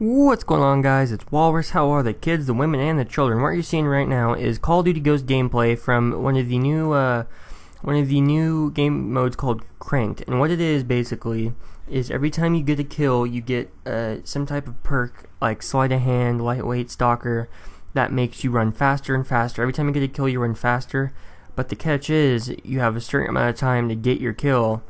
What's going on, guys? It's Walrus. How are the kids, the women, and the children? What you're seeing right now is Call of Duty Ghost gameplay from one of the new game modes called Cranked. And what it is basically is every time you get a kill, you get some type of perk like sleight of hand, lightweight, stalker, that makes you run faster and faster. Every time you get a kill, you run faster. But the catch is you have a certain amount of time to get your kill.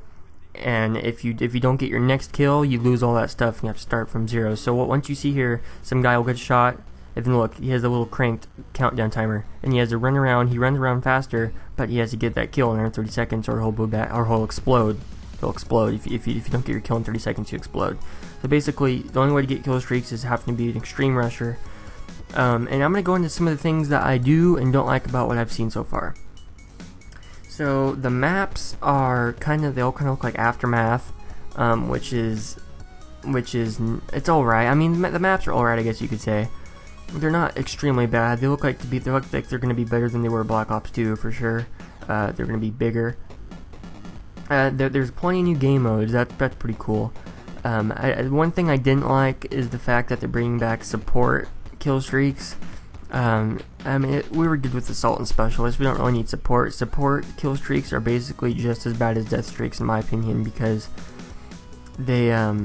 And if you don't get your next kill, you lose all that stuff and you have to start from zero. So once you see here, some guy will get shot, and then look, he has a little cranked countdown timer, and he has to run around. He runs around faster, but he has to get that kill in under 30 seconds, or he'll go back, or he'll explode. He'll explode if you don't get your kill in 30 seconds. You explode. So basically, the only way to get kill streaks is having to be an extreme rusher. And I'm gonna go into some of the things that I do and don't like about what I've seen so far. So the maps are they all kind of look like Aftermath, which is it's alright. I mean, the maps are alright, I guess you could say. They're not extremely bad. They look like they're going to be better than they were Black Ops 2 for sure. They're going to be bigger. There's plenty of new game modes. That's pretty cool. One thing I didn't like is the fact that they're bringing back support kill streaks. I mean, we were good with Assault and Specialist. We don't really need support. Support kill streaks are basically just as bad as death streaks, in my opinion, because they are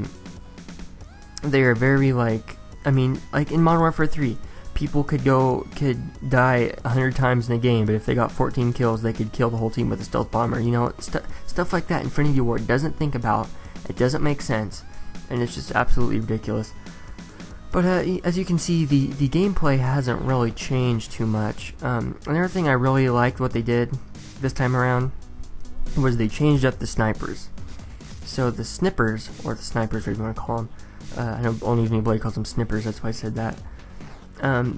very like in Modern Warfare 3, people could die 100 times in a game, but if they got 14 kills, they could kill the whole team with a stealth bomber. You know, stuff like that Infinity Ward doesn't think about. It doesn't make sense, and it's just absolutely ridiculous. But as you can see, the gameplay hasn't really changed too much. Another thing I really liked what they did this time around was they changed up the snipers. So the snippers, or the snipers, whatever you want to call them, I know only anybody calls them snippers, that's why I said that.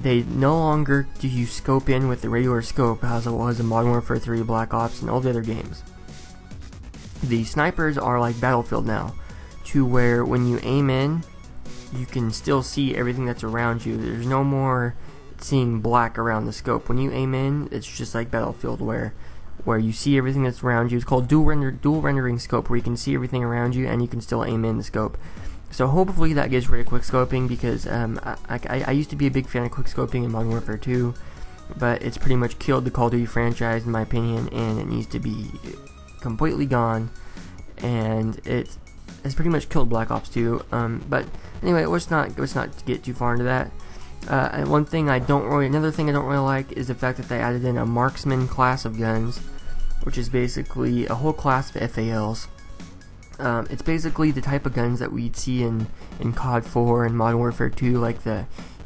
They no longer do you scope in with the regular scope as it was in Modern Warfare 3, Black Ops, and all the other games. The snipers are like Battlefield now, to where when you aim in, you can still see everything that's around you. There's no more seeing black around the scope. When you aim in, it's just like Battlefield, where you see everything that's around you. It's called dual rendering scope, where you can see everything around you and you can still aim in the scope. So hopefully that gets rid of quick scoping, because I used to be a big fan of quick scoping in Modern Warfare 2, but it's pretty much killed the Call of Duty franchise in my opinion, and it needs to be completely gone. And it's pretty much killed Black Ops 2. But anyway, let's not get too far into that. Another thing I don't really like is the fact that they added in a marksman class of guns, which is basically a whole class of FALs. It's basically the type of guns that we'd see in COD 4 and Modern Warfare 2, like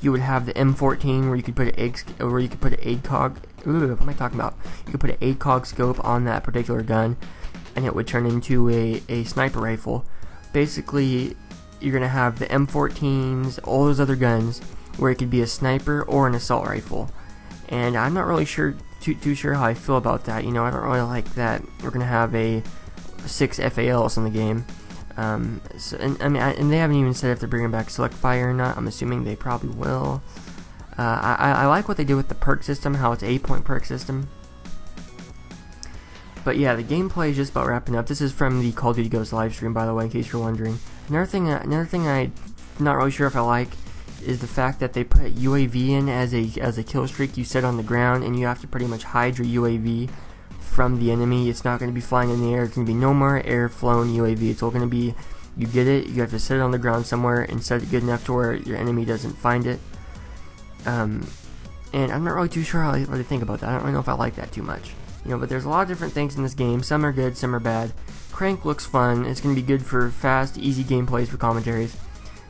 you would have the M14 where you could put an ACOG. What am I talking about? You could put an ACOG scope on that particular gun, and it would turn into a sniper rifle. Basically, you're going to have the M14s, all those other guns, where it could be a sniper or an assault rifle. And I'm not really too sure how I feel about that. You know, I don't really like that we're going to have 6 FALs in the game. And they haven't even said if they're bringing back select fire or not. I'm assuming they probably will. I like what they did with the perk system, how it's a 8-point perk system. But yeah, the gameplay is just about wrapping up. This is from the Call of Duty Ghost livestream, by the way, in case you're wondering. Another thing I'm not really sure if I like is the fact that they put UAV in as a kill streak. You set on the ground, and you have to pretty much hide your UAV from the enemy. It's not going to be flying in the air. It's going to be no more air-flown UAV. It's all going to be, you get it, you have to set it on the ground somewhere and set it good enough to where your enemy doesn't find it. And I'm not really too sure what to think about that. I don't really know if I like that too much. You know, but there's a lot of different things in this game. Some are good, some are bad. Crank looks fun. It's going to be good for fast, easy gameplays for commentaries.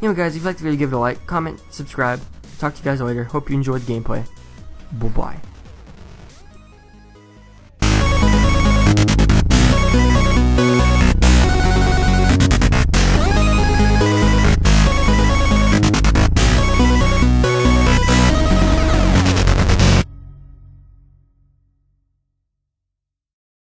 Anyway, guys, if you liked the video, give it a like, comment, subscribe. Talk to you guys later. Hope you enjoyed the gameplay. Bye-bye.